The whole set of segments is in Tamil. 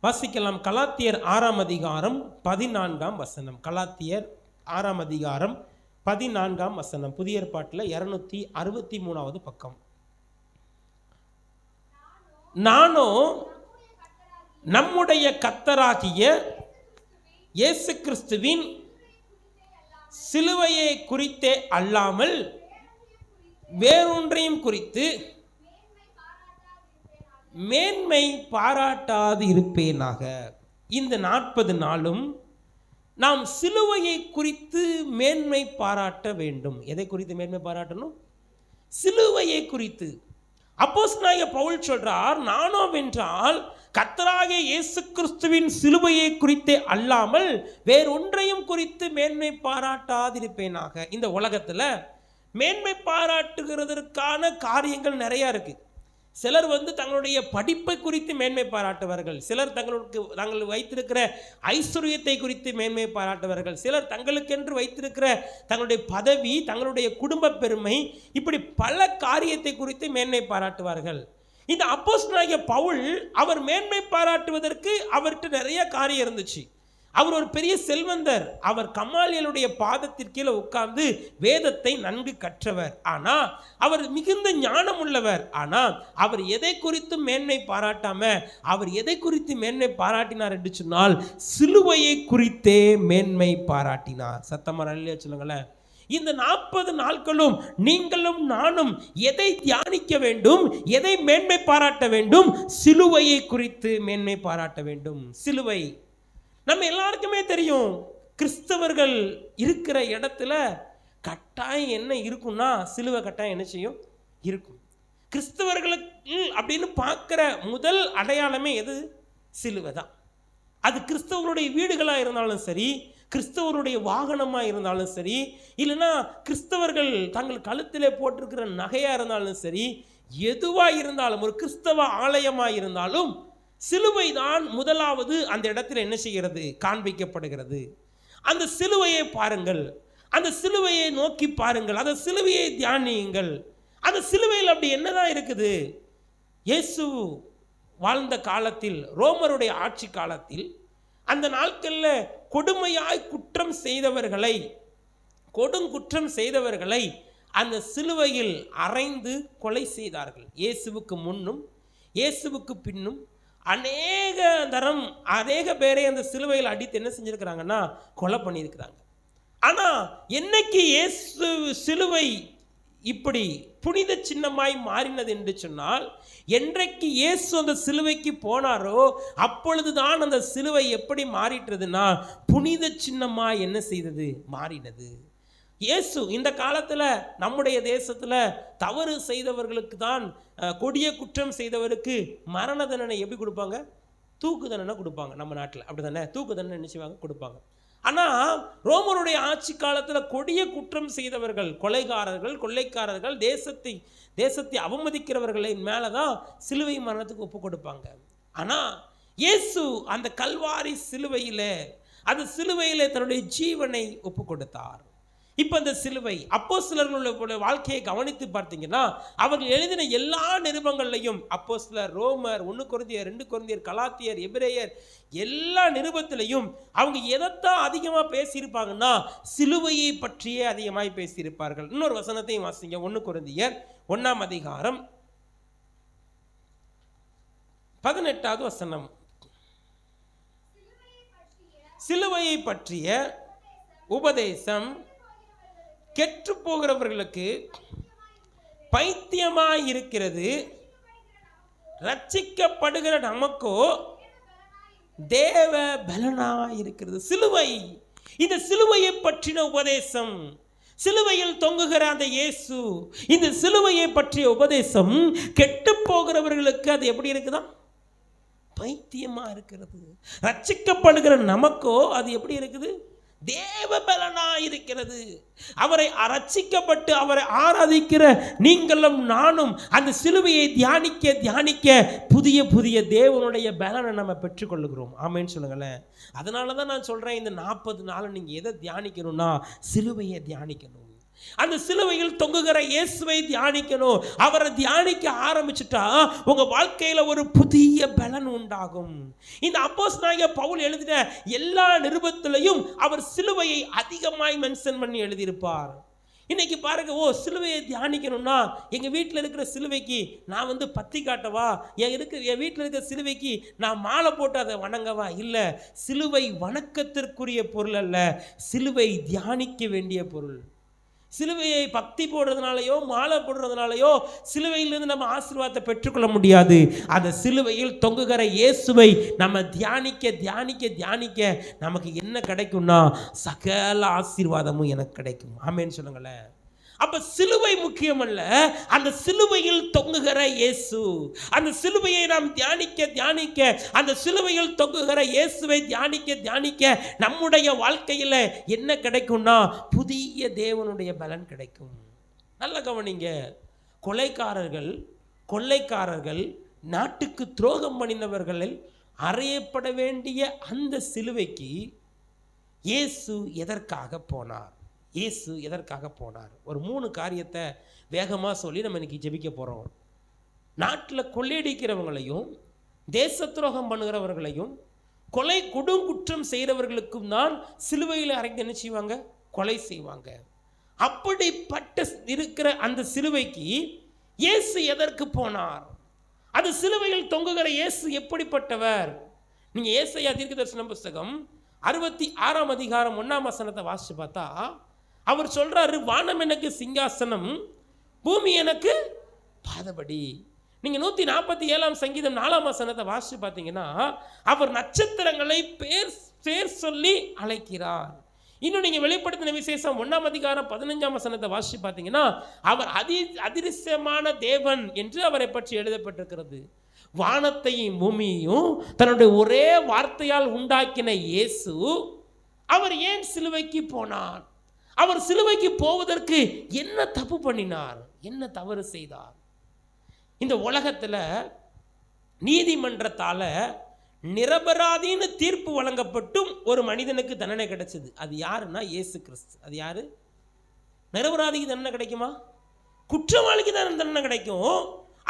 வாசிக்கலாம். கலாத்தியர் 6ஆம் அதிகாரம் 14ஆம் வசனம். கலாத்தியர் 6ஆம் அதிகாரம் 14ஆம் வசனம். புதிய ஏற்பாட்டில் 263வது பக்கம். நானோ நம்முடைய கர்த்தராகிய இயேசு கிறிஸ்துவின் சிலுவையை குறித்தே அல்லாமல் வேறொன்றையும் குறித்து மேன்மை பாராட்டாது இருப்பேனாக. இந்த 40 நாளும் நாம் சிலுவையை குறித்து மேன்மை பாராட்ட வேண்டும். எதை குறித்து மேன்மை பாராட்டணும்? சிலுவையை குறித்து. அப்போஸ்தலனாகிய பவுல் சொல்றார், நானோ வென்றால் கர்த்தராகிய இயேசு கிறிஸ்துவின் சிலுவையை குறித்தே அல்லாமல் வேறொன்றையும் குறித்து மேன்மை பாராட்டாதிருப்பேனாக. இந்த உலகத்தில் மேன்மை பாராட்டுகிறதற்கான காரியங்கள் நிறையா இருக்கு. சிலர் தங்களுடைய படிப்பை குறித்து மேன்மை பாராட்டுவார்கள். சிலர் தாங்கள் வைத்திருக்கிற ஐஸ்வர்யத்தை குறித்து மேன்மை பாராட்டுவார்கள். சிலர் தங்களுக்கென்று வைத்திருக்கிற தங்களுடைய பதவி, தங்களுடைய குடும்ப பெருமை, இப்படி பல காரியத்தை குறித்து மேன்மை பாராட்டுவார்கள். இந்த அப்போஸ்தலனாகிய பவுல் அவர் மேன்மை பாராட்டுவதற்கு அவர்கிட்ட நிறைய காரியம் இருந்துச்சு. அவர் ஒரு பெரிய செல்வந்தர். அவர் கமாலியலுடைய பாதத்திற்கு கீழே உட்கார்ந்து வேதத்தை நன்கு கற்றவர். ஆனால் அவர் மிகுந்த ஞானம் உள்ளவர். ஆனால் அவர் எதை குறித்து மேன்மை பாராட்டாம அவர் எதை குறித்து மேன்மை பாராட்டினார் என்று சொன்னால் சிலுவையை குறித்தே மேன்மை பாராட்டினார். சத்தமா அல்லேலூயா சொல்லுங்களேன். இந்த 40 நாட்களும் நீங்களும் நானும் எதை தியானிக்க வேண்டும், எதை மேன்மை பாராட்ட வேண்டும்? சிலுவையை குறித்து மேன்மை பாராட்ட வேண்டும். சிலுவை நம்ம எல்லாருக்குமே தெரியும். கிறிஸ்தவர்கள் இருக்கிற இடத்துல கட்டாயம் என்ன இருக்கும்னா சிலுவை கட்டாயம் என்ன செய்யும்? இருக்கும். கிறிஸ்தவர்களுக்கு அப்படின்னு பார்க்குற முதல் அடையாளமே எது? சிலுவை தான். அது கிறிஸ்தவருடைய வீடுகளாக இருந்தாலும் சரி, கிறிஸ்தவருடைய வாகனமாக இருந்தாலும் சரி, இல்லைன்னா கிறிஸ்தவர்கள் தங்கள் கழுத்திலே போட்டிருக்கிற நகையாக இருந்தாலும் சரி, எதுவாக இருந்தாலும், ஒரு கிறிஸ்தவ ஆலயமாக இருந்தாலும் சிலுவை தான் முதலாவது அந்த இடத்துல என்ன செய்கிறது? காண்பிக்கப்படுகிறது. அந்த சிலுவையை பாருங்கள், அந்த சிலுவையை நோக்கி பாருங்கள், அந்த சிலுவையை தியானியுங்கள். அந்த சிலுவையில் அப்படி என்னதான் இருக்குது? இயேசு வாழ்ந்த காலத்தில், ரோமருடைய ஆட்சி காலத்தில், அந்த நாட்களில் கொடுமையாய் குற்றம் செய்தவர்களை அந்த சிலுவையில் அறைந்து கொலை செய்தார்கள். இயேசுவுக்கு முன்னும் இயேசுவுக்கு பின்னும் அநேக பேரை அந்த சிலுவையில் அடித்து என்ன செஞ்சிருக்கிறாங்கன்னா கொலை பண்ணியிருக்கிறாங்க. ஆனால் என்னைக்கு இயேசு சிலுவை இப்படி புனித சின்னமாய் மாறினது என்று சொன்னால், என்றைக்கு இயேசு அந்த சிலுவைக்கு போனாரோ அப்பொழுதுதான் அந்த சிலுவை எப்படி மாறிட்டதுன்னா புனித சின்னமாய் என்ன செய்தது? மாறினது. இயேசு இந்த காலத்தில் நம்முடைய தேசத்தில் தவறு செய்தவர்களுக்கு தான், கொடிய குற்றம் செய்தவருக்கு மரண தண்டனை எப்படி கொடுப்பாங்க? தூக்கு தண்டனை கொடுப்பாங்க. நம்ம நாட்டில் அப்படி தானே தூக்கு தண்டனை என்ன செய்வாங்க? கொடுப்பாங்க. ஆனால் ரோமருடைய ஆட்சி காலத்தில் கொடிய குற்றம் செய்தவர்கள், கொலைகாரர்கள், கொள்ளைக்காரர்கள், தேசத்தை அவமதிக்கிறவர்களின் மேலே தான் சிலுவை மரணத்துக்கு ஒப்பு கொடுப்பாங்க. ஆனால் இயேசு அந்த கல்வாரி சிலுவையிலே தன்னுடைய ஜீவனை ஒப்பு கொடுத்தார். இப்போ இந்த சிலுவை அப்போஸ்தலர்களுடைய வாழ்க்கையை கவனித்து பார்த்தீங்கன்னா, அவர்கள் எழுதின எல்லா நிருபங்கள்லையும், அப்போஸ்தலர், ரோமர், 1 கொரிந்தியர், 2 கொரிந்தியர், கலாத்தியர், எபிரேயர், எல்லா நிருபத்திலையும் அவங்க எதைத்தான் அதிகமாக பேசியிருப்பாங்கன்னா சிலுவையை பற்றியே அதிகமாக பேசியிருப்பார்கள். இன்னொரு வசனத்தையும் வாசிங்க. 1 கொரிந்தியர் 1ஆம் அதிகாரம் 18வது வசனம். சிலுவையை பற்றிய உபதேசம் கெட்டு போகிறவர்களுக்கு பைத்தியமாய் இருக்கிறது, ரட்சிக்கப்படுகிற நமக்கோ தேவ பலனாய் இருக்கிறது. சிலுவை, இந்த சிலுவையை பற்றின உபதேசம், சிலுவையில் தொங்குகிற அந்த இயேசு, இந்த சிலுவையை பற்றிய உபதேசம் கெட்டு போகிறவர்களுக்கு அது எப்படி இருக்குதா? பைத்தியமா இருக்கிறது. ரட்சிக்கப்படுகிற நமக்கோ அது எப்படி இருக்குது? தேவ பலனாய் இருக்கிறது. அவரை ரட்சிக்கப்பட்டு அவரை ஆராதிக்கிற நீங்களும் நானும் அந்த சிலுவையை தியானிக்க புதிய புதிய தேவனுடைய பலனை நம்ம பெற்றுக்கொள்ளுகிறோம். ஆமேன்னு சொல்லுங்களேன். அதனால தான் நான் சொல்கிறேன், இந்த 40 நாள் நீங்கள் எதை தியானிக்கணும்னா சிலுவையை தியானிக்கணும். அந்த சிலுவையில் தொங்குகிற இயேசுவை தியானிக்கணும். அவரை தியானிக்க ஆரம்பிச்சுட்டா உங்க வாழ்க்கையில ஒரு புதிய பலன் உண்டாகும். இந்த அப்போஸ்தலனாகிய பவுல் எழுதின எல்லா நிருபத்திலையும் அவர் சிலுவையை அதிகமாய் மென்ஷன் பண்ணி எழுதியிருப்பார். இன்னைக்கு பாருங்க, சிலுவையை தியானிக்கணும்னா எங்க வீட்டில் இருக்கிற சிலுவைக்கு நான் பத்தி காட்டவா, என் வீட்டில் இருக்கிற சிலுவைக்கு நான் மாலை போட்டு அதை வணங்கவா? இல்லை, சிலுவை வணக்கத்திற்குரிய பொருள் அல்ல, சிலுவை தியானிக்க வேண்டிய பொருள். சிலுவையை பக்தி போடுறதுனாலையோ மாலை போடுறதுனாலையோ சிலுவையிலிருந்து நம்ம ஆசீர்வாதத்தை பெற்றுக்கொள்ள முடியாது. அந்த சிலுவையில் தொங்குகிற இயேசுவை நம்ம தியானிக்க தியானிக்க தியானிக்க நமக்கு என்ன கிடைக்கும்னா சகல ஆசீர்வாதமும் எனக்கு கிடைக்கும். ஆமேன்னு சொல்லுங்களேன். அப்ப சிலுவை முக்கியமல்ல, அந்த சிலுவையில் தொங்குகிற இயேசு. அந்த சிலுவையை நாம் தியானிக்க தியானிக்க, அந்த சிலுவையில் தொங்குகிற இயேசுவை தியானிக்க தியானிக்க நம்முடைய வாழ்க்கையில் என்ன கிடைக்கும்னா புதிய தேவனுடைய பலன் கிடைக்கும். நல்ல கவனிங்க, கொள்ளைக்காரர்கள் நாட்டுக்கு துரோகம் பண்ணினவர்களில் அறையப்பட வேண்டிய அந்த சிலுவைக்கு இயேசு எதற்காக போனார்? இயேசு எதற்காக போனார்? ஒரு 3 காரியத்தை வேகமாக சொல்லி நம்ம இன்னைக்கு ஜெபிக்க போகிறோம். நாட்டில் கொள்ளையடிக்கிறவங்களையும் தேச துரோகம் பண்ணுகிறவர்களையும் கொடுங்குற்றம் செய்கிறவர்களுக்கும் தான் சிலுவையில் அறைந்து என்ன செய்வாங்க? கொலை செய்வாங்க. அப்படிப்பட்ட இருக்கிற அந்த சிலுவைக்கு இயேசு எதற்கு போனார்? அது சிலுவையில் தொங்குகிற இயேசு எப்படிப்பட்டவர்? நீங்கள் ஏசாயா தீர்க்கதரிசன புத்தகம் 66ஆம் அதிகாரம் 1ஆம் வசனத்தை வாசிச்சு பார்த்தா அவர் சொல்றாரு, வானம் எனக்கு சிங்காசனம், பூமி எனக்கு பாதபடி. நீங்க 147ஆம் சங்கீதம் 4ஆம் வசனத்தை வாசிச்சு பார்த்தீங்கன்னா அவர் நட்சத்திரங்களை பேர் சொல்லி அழைக்கிறார். இன்னும் நீங்க வெளிப்படுத்தின விசேஷம் 1ஆம் அதிகாரம் 15ஆம் வசனத்தை வாசிச்சு பார்த்தீங்கன்னா அவர் அதிருஷ்யமான தேவன் என்று அவரை பற்றி எழுதப்பட்டிருக்கிறது. வானத்தையும் பூமியையும் தன்னுடைய ஒரே வார்த்தையால் உண்டாக்கின இயேசு அவர் ஏன் சிலுவைக்கு போனார்? அவர் சிலுவைக்கு போவதற்கு என்ன தப்பு பண்ணினார்? என்ன தவறு செய்தார்? இந்த உலகத்தில் நீதிமன்றத்தால் நிரபராதின்னு தீர்ப்பு வழங்கப்பட்டும் ஒரு மனிதனுக்கு தண்டனை கிடைச்சது. அது யாருன்னா இயேசு கிறிஸ்து. அது யாரு? நிரபராதிக்கு தண்டனை கிடைக்குமா? குற்றவாளிக்கு தான் தண்டனை கிடைக்கும்.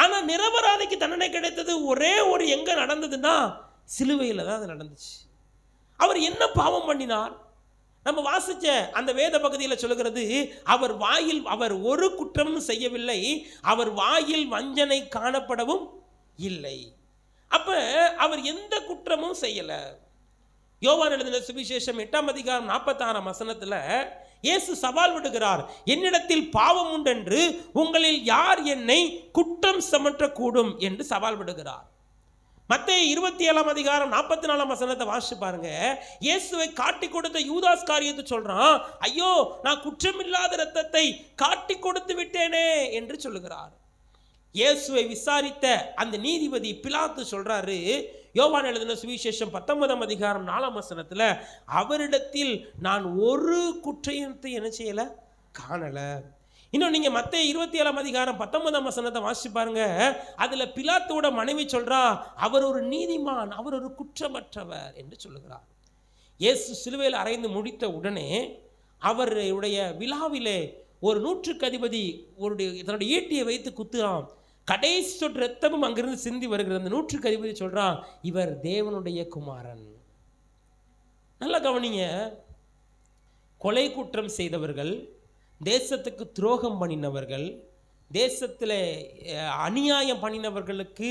ஆனால் நிரபராதிக்கு தண்டனை கிடைத்தது ஒரே ஒரு எங்கே நடந்ததுன்னா சிலுவையில் தான் அது நடந்துச்சு. அவர் என்ன பாவம் பண்ணினார்? நம்ம வாசிச்ச அந்த வேத பகுதியில் சொல்லுகிறது, அவர் ஒரு குற்றமும் செய்யவில்லை, அவர் வாயில் வஞ்சனை காணப்படவும் இல்லை. அப்ப அவர் எந்த குற்றமும் செய்யல. யோவான் எழுதின சுவிசேஷம் 8ஆம் அதிகாரம் 46ஆம் வசனத்தில் இயேசு சவால் விடுகிறார், என்னிடத்தில் பாவம் உண்டென்று உங்களில் யார் என்னை குற்றம் சுமற்றக்கூடும் என்று சவால் விடுகிறார். மத்தேயு 27ஆம் அதிகாரம் 44ஆம் வசனத்தை வாசிச்சு பாருங்க. இயேசுவை காட்டி கொடுத்த யூதாஸ் காரியத்தை சொல்றான், ஐயோ நான் குற்றமில்லாத இரத்தத்தை காட்டி கொடுத்து விட்டேனே என்று சொல்லுகிறார். இயேசுவை விசாரித்த அந்த நீதிபதி பிலாத்து சொல்றாரு, யோவான் எழுதின சுவிசேஷம் 19ஆம் அதிகாரம் 4ஆம் வசனத்தில் அவரிடத்தில் நான் ஒரு குற்றத்தை என்ன செய்யல, காணல. இன்னும் நீங்க மத்தேயு 27ஆம் அதிகாரம் 19ஆம் வசனத்தை வாசிச்சு பாருங்க. அதுல பிலாத்தோட மனைவி சொல்றா, அவர் ஒரு நீதிமான், அவர் ஒரு குற்றமற்றவர் என்று சொல்லுகிறார். இயேசு சிலுவையில் அறைந்து முடித்த உடனே அவருடைய விழாவிலே ஒரு நூற்றுக்கு அதிபதி தன்னுடைய ஈட்டியை வைத்து குத்துறான். கடைசி சொட்டு ரத்தமும் அங்கிருந்து சிந்தி வருகிறது. அந்த நூற்றுக்கு அதிபதி சொல்றான், இவர் தேவனுடைய குமாரன். நல்லா கவனிங்க, கொலை குற்றம் செய்தவர்கள், தேசத்துக்கு துரோகம் பண்ணினவர்கள், தேசத்தில் அநியாயம் பண்ணினவர்களுக்கு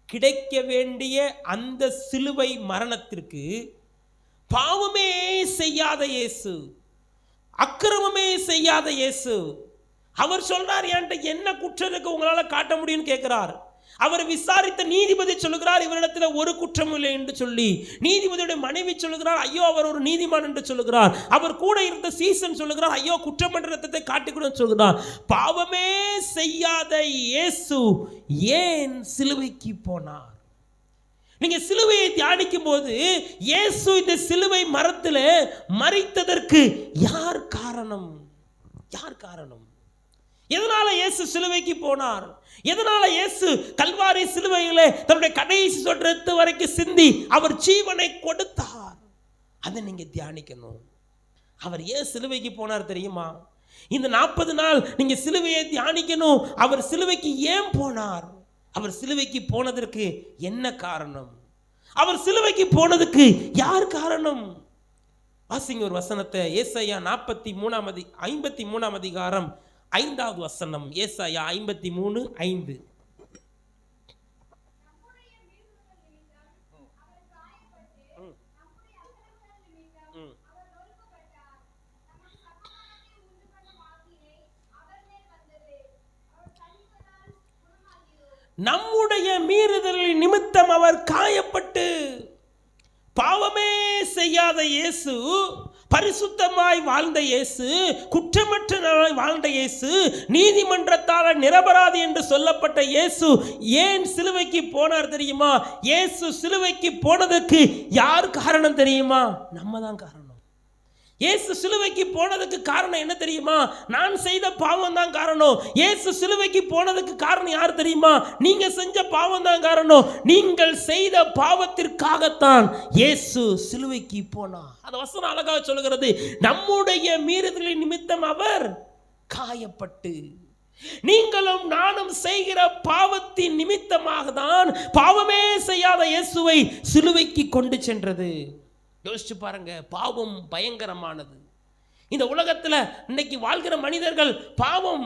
கிடைக்க வேண்டிய அந்த சிலுவை மரணத்திற்கு பாவமே செய்யாத இயேசு, அக்கிரமமே செய்யாத இயேசு, அவர் சொல்றார், என்கிட்ட என்ன குற்றம் இருக்கு உங்களால காட்ட முடியும்னு கேட்கிறார். அவர் விசாரித்த நீதிபதி சொல்லுகிறார், இவரிடத்தில் ஒரு குற்றம் இல்லை என்று சொல்லி. நீதிபதியுடைய மனைவி சொல்லுகிறார், ஐயோ அவர் ஒரு நீதிமான் என்று சொல்லுகிறார். அவர் கூட இருந்த சீசன் சொல்லுகிறார், ஐயோ குற்றமற்ற ரத்தத்தை காட்டிக்கூட சொல்லுகிறார். பாவமே செய்யாத இயேசு ஏன் சிலுவைக்கு போனார்? நீங்க சிலுவையை தியானிக்கும் போது இயேசு இந்த சிலுவை மரத்தில் மரித்ததற்கு யார் காரணம்? யார் காரணம்? எதனால இயேசு சிலுவைக்கு போனார்? எதனால இயேசு கல்வாரி சிலுவையிலே தன்னுடைய கடைசி சொட்டு ரத்தம் வரைக்கும் சிந்தி அவர் ஜீவனை கொடுத்தார்? அதை நீங்க தியானிக்கணும். அவர் ஏன் சிலுவைக்கு போனார் தெரியுமா? இந்த 40 நாள் நீங்க சிலுவையை தியானிக்கணும். அவர் சிலுவைக்கு ஏன் போனார்? அவர் சிலுவைக்கு போனதற்கு என்ன காரணம்? அவர் சிலுவைக்கு போனதுக்கு யார் காரணம்? வாசிங்க ஒரு வசனத்தை. ஏசாயா 53ஆம் அதிகாரம் 5வது வசனம். ஏசாயா 53:5. நம்முடைய மீறுதலின் நிமித்தம் அவர் காயப்பட்டு, பாவமே செய்யாத இயேசு, பரிசுத்தமாய் வாழ்ந்த இயேசு, குற்றமற்ற வாழ்ந்த இயேசு, நீதிமன்றத்தால் நிரபராதி என்று சொல்லப்பட்ட இயேசு ஏன் சிலுவைக்கு போனார் தெரியுமா? இயேசு சிலுவைக்கு போனதுக்கு யார் காரணம் தெரியுமா? நம்ம தான் காரணம். இயேசு சிலுவைக்கு போனதுக்கு காரணம் என்ன தெரியுமா? நான் செய்த பாவம் தான் காரணம். இயேசு சிலுவைக்கு போனதுக்கு காரணம் யார் தெரியுமா? நீங்க செஞ்ச பாவம் தான் காரணம். நீங்கள் செய்த பாவத்திற்காகத்தான் இயேசு சிலுவைக்கு போனார். அந்த வசனம் அழகாக சொல்கிறது, நம்முடைய மீறுதலின் நிமித்தம் அவர் காயப்பட்டு. நீங்களும் நானும் செய்கிற பாவத்தின் நிமித்தமாக தான் பாவமே செய்யாத இயேசுவை சிலுவைக்கு கொண்டு சென்றது. யோசிச்சு பாருங்க, பாவம் பயங்கரமானது. இந்த உலகத்தில் இன்னைக்கு வாழ்கிற மனிதர்கள், பாவம்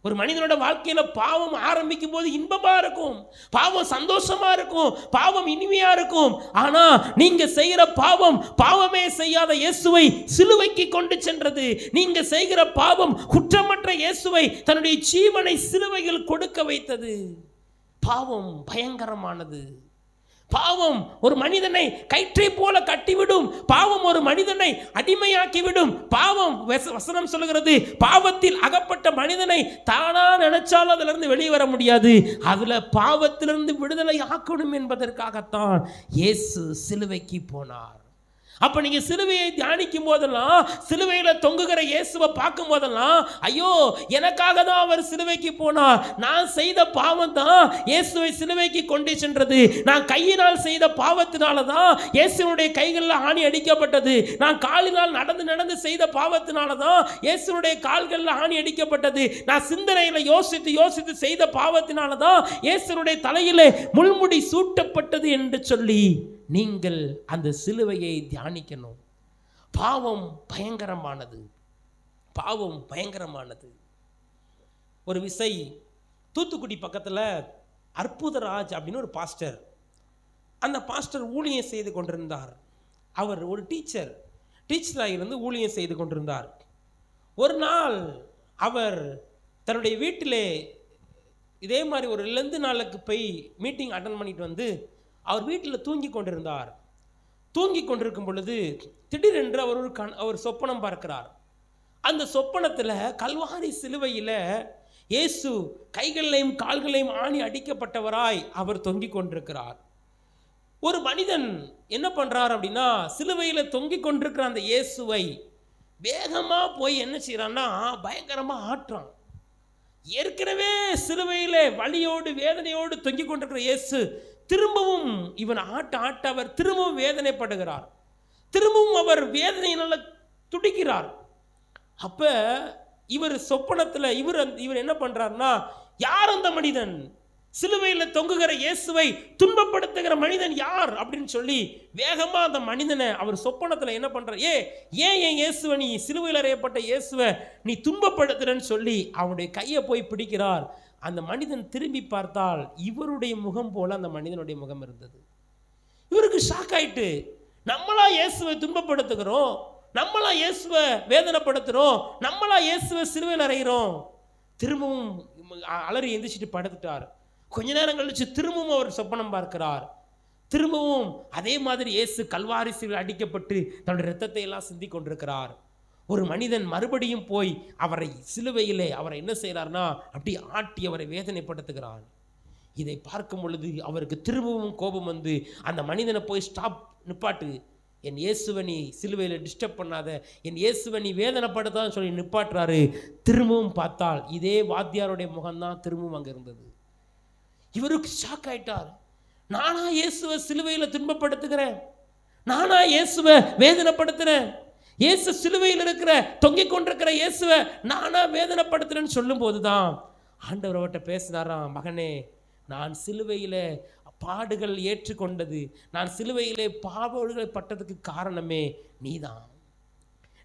ஒரு மனிதனோட வாழ்க்கையில பாவம் ஆரம்பிக்கும் போது இன்பமா இருக்கும், பாவம் சந்தோஷமா இருக்கும், பாவம் இனிமையா இருக்கும். ஆனா நீங்க செய்கிற பாவம் பாவமே செய்யாத இயேசுவை சிலுவைக்கு கொண்டு சென்றது. நீங்க செய்கிற பாவம் குற்றமற்ற இயேசுவை தன்னுடைய ஜீவனை சிலுவையில் கொடுக்க வைத்தது. பாவம் பயங்கரமானது. பாவம் ஒரு மனிதனை கயிற்றை போல கட்டிவிடும். பாவம் ஒரு மனிதனை அடிமையாக்கிவிடும். பாவம், வசனம் சொல்லுகிறது, பாவத்தில் அகப்பட்ட மனிதனை தானா நினைச்சாலும் அதுல இருந்து வெளியே வர முடியாது. அதுல பாவத்திலிருந்து விடுதலை ஆக்கணும் என்பதற்காகத்தான் இயேசு சிலுவைக்கு போனார். அப்ப நீங்க சிலுவையை தியானிக்கும் போதெல்லாம், சிலுவையில தொங்குகிற இயேசுவை பார்க்கும் போதெல்லாம், ஐயோ எனக்காக தான் அவர் சிலுவைக்கு போனார், நான் செய்த பாவம் தான் இயேசுவை சிலுவைக்கு கொண்டு சென்றது, நான் கையினால் செய்த பாவத்தினால தான் இயேசுனுடைய கைகளில் ஆணி அடிக்கப்பட்டது, நான் காலினால் நடந்து நடந்து செய்த பாவத்தினால தான் இயேசுனுடைய கால்களில் ஆணி அடிக்கப்பட்டது, நான் சிந்தனையில யோசித்து யோசித்து செய்த பாவத்தினால தான் இயேசுனுடைய தலையிலே முள்முடி சூட்டப்பட்டது என்று சொல்லி நீங்கள் அந்த சிலுவையை தியானிக்கணும். பாவம் பயங்கரமானது. பாவம் பயங்கரமானது. ஒரு விசை தூத்துக்குடி பக்கத்தில் அற்புதராஜ் அப்படின்னு ஒரு பாஸ்டர், அந்த பாஸ்டர் ஊழியம் செய்து கொண்டிருந்தார். அவர் ஒரு டீச்சராக இருந்து ஊழியம் செய்து கொண்டிருந்தார். ஒரு நாள் அவர் தன்னுடைய வீட்டிலே இதே மாதிரி ஒரு 2 நாளுக்கு போய் மீட்டிங் அட்டன் பண்ணிட்டு வந்து அவர் வீட்டில் தூங்கி கொண்டிருந்தார். தூங்கி கொண்டிருக்கும் பொழுது திடீரென்று அவர் சொப்பனம் பார்க்கிறார். அந்த சொப்பனத்தில் கல்வாரி சிலுவையில் இயேசு கைகளையும் கால்களையும் ஆணி அடிக்கப்பட்டவராய் அவர் தொங்கிக் கொண்டிருக்கிறார். ஒரு மனிதன் என்ன பண்றார் அப்படின்னா, சிலுவையில் தொங்கிக் கொண்டிருக்கிற அந்த இயேசுவை வேகமா போய் என்ன செய்யறான்னா பயங்கரமா ஆட்டுறான். ஏற்கனவே சிலுவையிலே வலியோடு வேதனையோடு தொங்கிக் கொண்டிருக்கிற இயேசு திரும்பவும் இவன் ஆட்ட அவர் திரும்பவும் வேதனைப்படுகிறார். திரும்பவும் அவர் வேதனையினால துடிக்கிறார். அப்ப இவர் சொப்பனத்தில் இவர் என்ன பண்றாருன்னா, யார் அந்த மனிதன், சிலுவையில் தொங்குகிற இயேசுவை துன்பப்படுத்துகிற மனிதன் யார் அப்படின்னு சொல்லி வேகமா அந்த மனிதனை அவர் சொப்பனத்தில் என்ன பண்றார், ஏன் என் இயேசுவை, நீ சிலுவையில் அறையப்பட்ட இயேசுவை நீ துன்பப்படுத்துறன்னு சொல்லி அவனுடைய கையை போய் பிடிக்கிறார். அந்த மனிதன் திரும்பி பார்த்தால் இவருடைய முகம் போல அந்த மனிதனுடைய முகம் இருந்தது. இவருக்கு ஷாக் ஆயிட்டு, நம்மளா இயேசுவை துன்பப்படுத்துகிறோம், நம்மளா இயேசுவை வேதனைப்படுத்துறோம், நம்மளா இயேசுவை சிலுவையில் அறைகிறோம். திரும்பவும் அலறி எந்திரிச்சிட்டு படுத்துட்டார். கொஞ்ச நேரம் கழிச்சு திரும்பவும் அவர் சொப்பனம் பார்க்கிறார். திரும்பவும் அதே மாதிரி இயேசு கல்வாரி சிலுவையில் அடிக்கப்பட்டு தன்னுடைய இரத்தத்தை எல்லாம் சிந்தி கொண்டிருக்கிறார். ஒரு மனிதன் மறுபடியும் போய் அவரை சிலுவையிலே அவரை என்ன செய்கிறார்னா அப்படி ஆட்டி அவரை வேதனைப்படுத்துகிறான். இதை பார்க்கும் பொழுது அவருக்கு திரும்பவும் கோபம் வந்து அந்த மனிதனை போய் நிப்பாட்டு, என் இயேசுவை நீ சிலுவையில் டிஸ்டர்ப் பண்ணாத, என் இயேசுவை நீ வேதனைப்படுத்தான்னு சொல்லி நிப்பாட்டுறாரு. திரும்பவும் பார்த்தால் இதே வாத்தியாருடைய முகம்தான் திரும்பவும் அங்கே இருந்தது. இவருக்கு ஷாக் ஆயிட்டார். நானா இயேசுவை சிலுவையில் துன்பப்படுத்துகிறேன், நானா இயேசுவை வேதனைப்படுத்துகிறேன், இயேசு சிலுவையில் இருக்கிற தொங்கிக் கொண்டிருக்கிற இயேசுவை நானா வேதனைப்படுத்துறேன்னு சொல்லும் போதுதான் ஆண்டவர் அவர்கிட்ட பேசினாராம், மகனே, நான் சிலுவையில் பாடுகள் ஏற்றுக்கொண்டது, நான் சிலுவையிலே பாவங்கள் பட்டதுக்கு காரணமே நீதான்.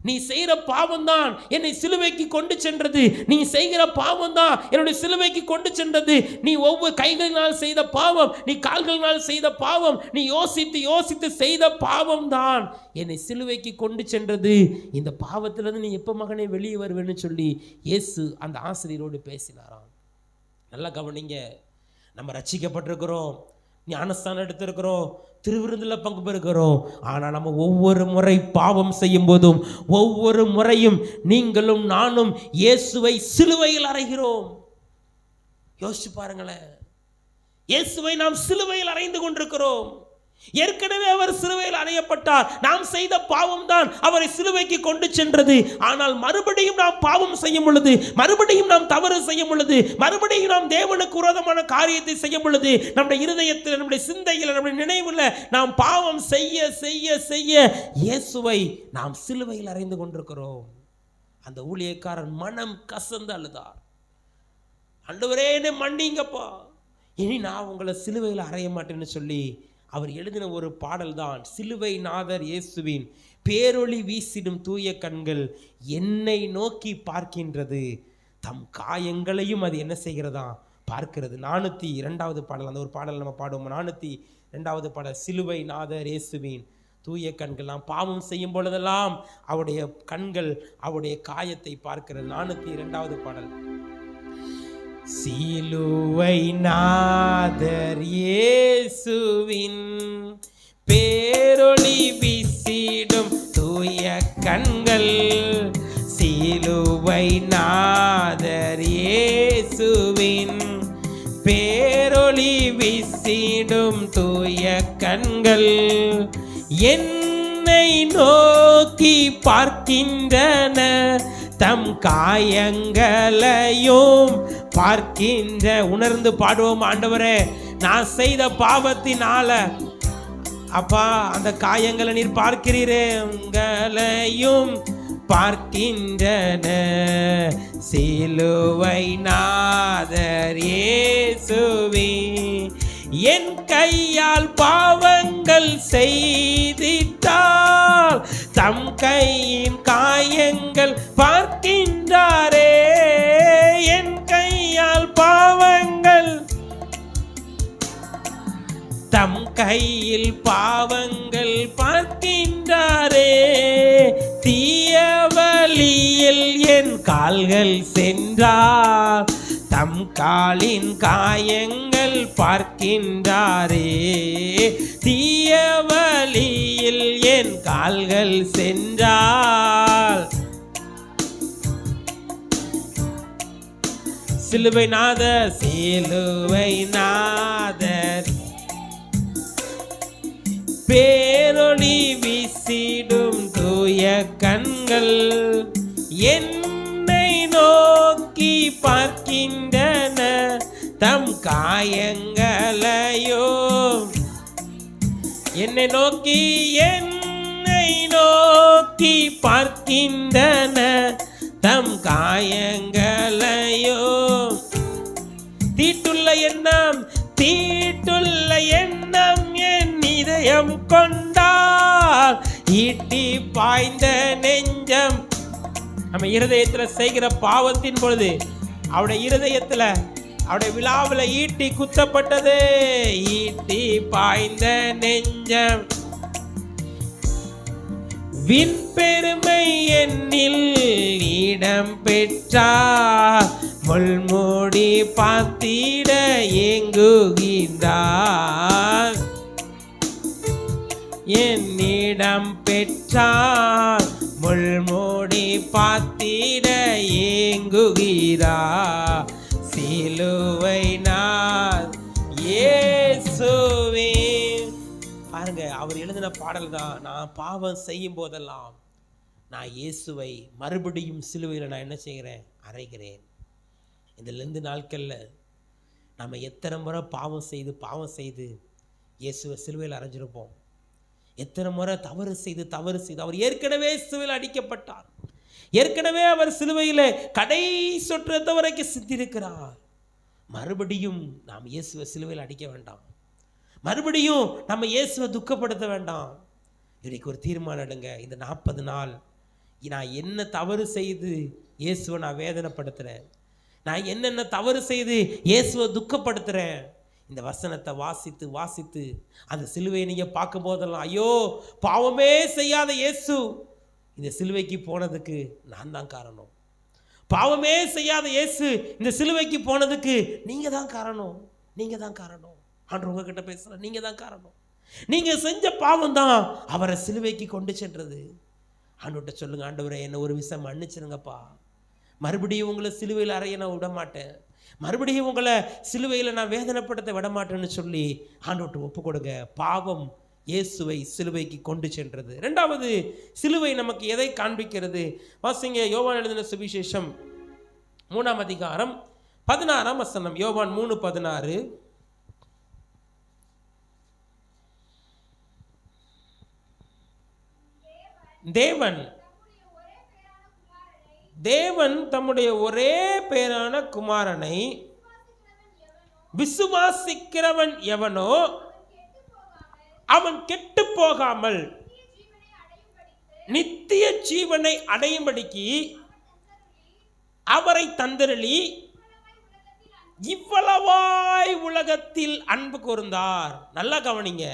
நீ செய்கிற பாவம் தான் என்னை சிலுவைக்கு கொண்டு சென்றது. நீ செய்கிற பாவம் தான் என்னுடைய சிலுவைக்கு கொண்டு சென்றது. நீ ஒவ்வொரு கைகளினால் செய்த பாவம், நீ கால்களினால் செய்த பாவம், நீ யோசித்து யோசித்து செய்த பாவம் தான் என்னை சிலுவைக்கு கொண்டு சென்றது. இந்த பாவத்திலிருந்து நீ எப்போ மகனே வெளியே வருவேன்னு சொல்லி இயேசு அந்த ஆசிரியரோடு பேசினாராம். நல்லா கவனிங்க, நம்ம ரட்சிக்கப்பட்டிருக்கிறோம், ஞானஸ்தானம் எடுத்திருக்கிறோம், திருவிருந்தில் பங்கு பெறுகிறோம். ஆனால் நம்ம ஒவ்வொரு முறை பாவம் செய்யும் போதும் ஒவ்வொரு முறையும் நீங்களும் நானும் இயேசுவை சிலுவையில் அறைகிறோம். யோசிச்சு பாருங்களேன், இயேசுவை நாம் சிலுவையில் அறைந்து கொண்டிருக்கிறோம். ஏற்கனவே அவர் சிலுவையில் அறையப்பட்டார். நாம் செய்த பாவம் தான் அவரை சிலுவைக்கு கொண்டு சென்றது. ஆனால் மறுபடியும் நாம் பாவம் செய்யும் பொழுது, மறுபடியும் நாம் தவறு செய்யும் பொழுது, மறுபடியும் நாம் தேவனுக்கு விரோதமான காரியத்தை செய்யும் பொழுது, நம்முடைய இருதயத்தில், நம்முடைய சிந்தையில், நம்முடைய நினைவில் நாம் பாவம் செய்ய செய்ய செய்ய இயேசுவை நாம் சிலுவையில் அறைந்து கொண்டிருக்கிறோம். அந்த ஊழியக்காரன் மனம் கசந்து அழுதார். ஆண்டவரே, என்னை மன்னிங்கப்பா, இனி நான் உங்களை சிலுவையில் அறைய மாட்டேன்னு சொல்லி அவர் எழுதின ஒரு பாடல் தான் சிலுவை நாதர் இயேசுவின் பேரொளி வீசிடும் தூய கண்கள் என்னை நோக்கி பார்க்கின்றது, தம் காயங்களையும் அது என்ன செய்கிறதா பார்க்கிறது. 402வது பாடல், அந்த ஒரு பாடல் நம்ம பாடுவோம். 402வது பாடல், சிலுவை நாதர் இயேசுவின் தூய கண்கள். நாம் பாவம் செய்யும் பொழுதெல்லாம் அவருடைய கண்கள் அவருடைய காயத்தை பார்க்கிறது. 402வது பாடல். சிலுவை நாதர் இயேசுவின் பேரொளி வீசிடும் தூய கண்கள், சிலுவை நாதர் இயேசுவின் பேரொளி வீசிடும் தூய கண்கள் என்னை நோக்கி பார்க்கின்றன, தம் காயங்களையும் பார்க்கின்ற. உணர்ந்து பாடுவோம், ஆண்டவரே, நான் செய்த பாவத்தினால அப்பா அந்த காயங்களை நீர் பார்க்கிறீரே, உங்களையும் பார்க்கின்றன, சிலுவை நாதர் இயேசுவே என் கையால் பாவங்கள் செய்திட்டால் தம் கையின் காயங்கள் பார்க்கின்றாரே, என் கையால் பாவங்கள், தம் கையில் பாவங்கள் பார்க்கின்றாரே, தீய வழியில் என் கால்கள் சென்றார் தம் காலின் காயங்கள் பார்க்கின்றாரே, தீய வழியில் என் கால்கள் சென்றால். சிலுவை நாதர், சிலுவை நாதர் பேரொளி வீசிடும் தூய கண்கள் என்னை நோக்கி பார்க்கின்றன, தம் காயங்களையோ என்னை நோக்கி பார்க்கின்றன, தம் காயங்களையோ. தீட்டுள்ள எண்ணம் என் இதயம் கொண்டால், ஈட்டி பாய்ந்த நெஞ்சம். நம்ம இருதயத்தில் செய்கிற பாவத்தின் பொழுது அவருடைய இருதயத்தில் அவருடைய விழாவில் ஈட்டி குத்தப்பட்டது, ஈட்டி பாய்ந்த நெஞ்சம். வின் பெருமை என்னில் இடம் பெற்றார், முள்மூடி பார்த்திட ஏங்குகின்றார், என்னிடம் பெற்றார், முள்மூடி பார்த்திட ஏங்குகிறார், சிலுவை நாதர் இயேசுவே. பாருங்க, அவர் எழுதின பாடல் தான். நான் பாவம் செய்யும் போதெல்லாம் நான் இயேசுவை மறுபடியும் சிலுவையில் நான் என்ன செய்கிறேன், அறைகிறேன். இந்த லெந்து நாட்களில் நம்ம எத்தனை முறை பாவம் செய்து இயேசுவை சிலுவையில் அரைஞ்சிருப்போம். எத்தனை முறை தவறு செய்து அவர் ஏற்கனவே சிலுவையில் அடிக்கப்பட்டார். ஏற்கனவே அவர் சிலுவையில் கடை சொட்டு ரத்தம் வரைக்கும் சிந்திருக்கிறார். மறுபடியும் நாம் இயேசுவை சிலுவையில் அடிக்க வேண்டாம். மறுபடியும் நம்ம இயேசுவை துக்கப்படுத்த வேண்டாம். இன்னைக்கு ஒரு தீர்மானம் எடுங்க. இந்த 40 நாள் நான் என்ன தவறு செய்து இயேசுவை நான் வேதனைப்படுத்துகிறேன், நான் என்னென்ன தவறு செய்து இயேசுவை துக்கப்படுத்துகிறேன், இந்த வசனத்தை வாசித்து அந்த சிலுவையை நீங்கள் பார்க்கும் போதெல்லாம், ஐயோ பாவமே செய்யாத இயேசு இந்த சிலுவைக்கு போனதுக்கு நான் தான் காரணம், பாவமே செய்யாத இயேசு இந்த சிலுவைக்கு போனதுக்கு நீங்கள் தான் காரணம், நீங்கள் தான் காரணம். ஆண்டவர் உங்ககிட்ட பேசுகிற, நீங்கள் தான் காரணம். நீங்கள் செஞ்ச பாவம் தான் அவரை சிலுவைக்கு கொண்டு சென்றது. ஆண்டவர்கிட்ட சொல்லுங்க, ஆண்டவரை என்ன ஒரு விஷயம் மன்னிச்சிருங்கப்பா, மறுபடியும் உங்களை சிலுவையில் அறைய நான் விட மாட்டேன், மறுபடியும் உங்களை சிலுவையில் நான் வேதனைப்படுத்த விட மாட்டேன்னு சொல்லி ஆண்டவர்கிட்ட ஒப்பு கொடுங்க. பாவம் இயேசுவை சிலுவைக்கு கொண்டு சென்றது. இரண்டாவது, சிலுவை நமக்கு எதை காண்பிக்கிறது? வாசிங்க யோவான் எழுதின சுவிசேஷம் 3ஆம் அதிகாரம் 16ஆம் வசனம். யோவான் 3:16. தேவன் தம்முடைய ஒரே பேரான குமாரனை விசுவாசிக்கிறவன் எவனோ அவன் கெட்டு போகாமல் நித்திய ஜீவனை அடையும்படிக்கு அவரை தந்தருளி இவ்வளவாய் உலகத்தில் அன்பு கூர்ந்தார். நல்லா கவனிங்க.